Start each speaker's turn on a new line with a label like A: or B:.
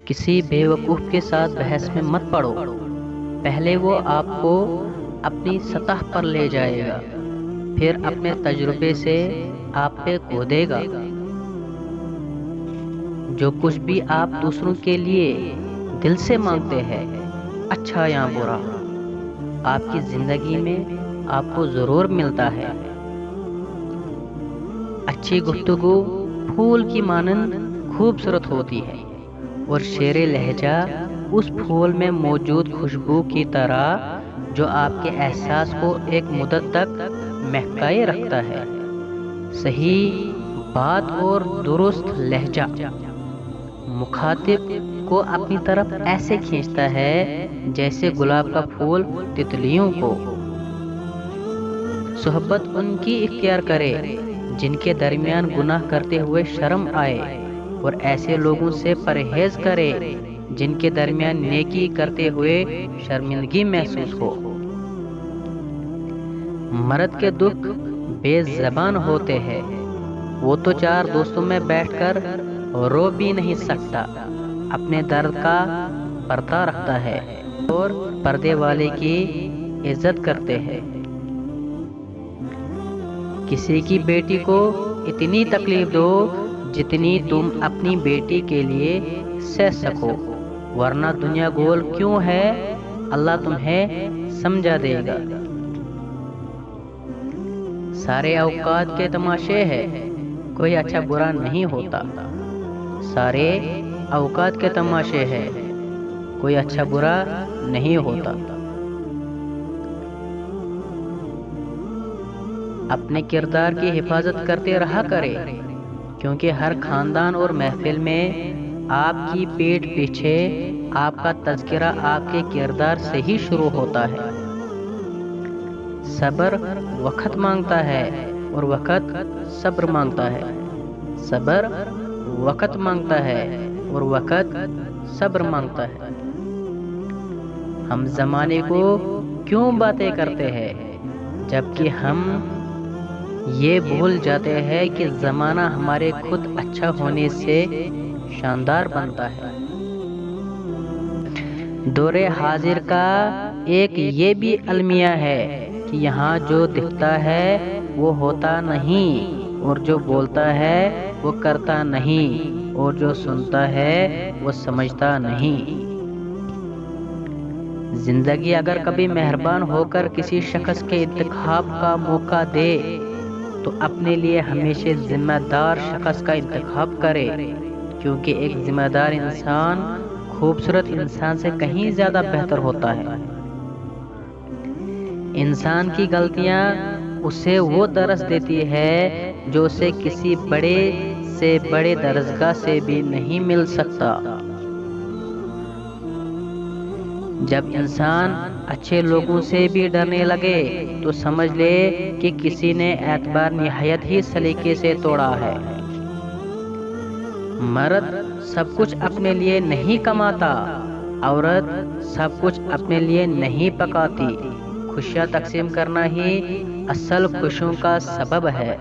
A: کسی بیوقوف کے ساتھ بحث میں مت پڑو، پہلے وہ آپ کو اپنی سطح پر لے جائے گا، پھر اپنے تجربے سے آپ پہ کودے گا۔ جو کچھ بھی آپ دوسروں کے لیے دل سے مانگتے ہیں، اچھا یا برا، آپ کی زندگی میں آپ کو ضرور ملتا ہے۔ اچھی گفتگو پھول کی مانند خوبصورت ہوتی ہے، اور شیر لہجہ اس پھول میں موجود خوشبو کی طرح جو آپ کے احساس کو ایک مدت تک مہکائے رکھتا ہے۔ صحیح بات اور درست لہجہ مخاطب کو اپنی طرف ایسے کھینچتا ہے جیسے گلاب کا پھول تتلیوں کو۔ صحبت ان کی اختیار کرے جن کے درمیان گناہ کرتے ہوئے شرم آئے، اور ایسے لوگوں سے پرہیز کرے جن کے درمیان نیکی کرتے ہوئے شرمندگی محسوس ہو۔ مرد کے دکھ بے زبان ہوتے ہیں، وہ تو چار دوستوں میں بیٹھ کر رو بھی نہیں سکتا، اپنے درد کا پردہ رکھتا ہے اور پردے والے کی عزت کرتے ہیں۔ کسی کی بیٹی کو اتنی تکلیف دو جتنی تم اپنی بیٹی کے لیے سہ سکو، ورنہ دنیا گول کیوں ہے، اللہ تمہیں سمجھا دے گا۔ سارے اوقات کے تماشے ہیں، کوئی اچھا برا نہیں ہوتا۔ سارے اوقات کے تماشے ہیں، کوئی اچھا برا نہیں ہوتا۔ اپنے کردار کی حفاظت کرتے رہا کرے، کیونکہ ہر خاندان اور محفل میں آپ کی پیٹھ پیچھے آپ کا تذکرہ آپ کے کردار سے ہی شروع ہوتا ہے۔ صبر وقت مانگتا ہے اور وقت صبر مانگتا ہے۔ صبر وقت مانگتا ہے اور وقت صبر مانگتا ہے۔ ہم زمانے کو کیوں باتیں کرتے ہیں جبکہ ہم یہ بھول جاتے ہیں کہ زمانہ ہمارے خود اچھا ہونے سے شاندار بنتا ہے۔ دور حاضر کا ایک یہ بھی المیہ ہے کہ یہاں جو دکھتا ہے وہ ہوتا نہیں، اور جو بولتا ہے وہ کرتا نہیں، اور جو سنتا ہے وہ سمجھتا نہیں۔ زندگی اگر کبھی مہربان ہو کر کسی شخص کے انتخاب کا موقع دے تو اپنے لیے ہمیشہ ذمہ دار شخص کا انتخاب کرے، کیونکہ ایک ذمہ دار انسان خوبصورت انسان سے کہیں زیادہ بہتر ہوتا ہے۔ انسان کی غلطیاں اسے وہ درس دیتی ہے جو اسے کسی بڑے سے بڑے درسگاہ سے بھی نہیں مل سکتا۔ جب انسان اچھے لوگوں سے بھی ڈرنے لگے تو سمجھ لے کہ کسی نے اعتبار نہایت ہی سلیقے سے توڑا ہے۔ مرد سب کچھ اپنے لیے نہیں کماتا، عورت سب کچھ اپنے لیے نہیں پکاتی۔ خوشیاں تقسیم کرنا ہی اصل خوشیوں کا سبب ہے۔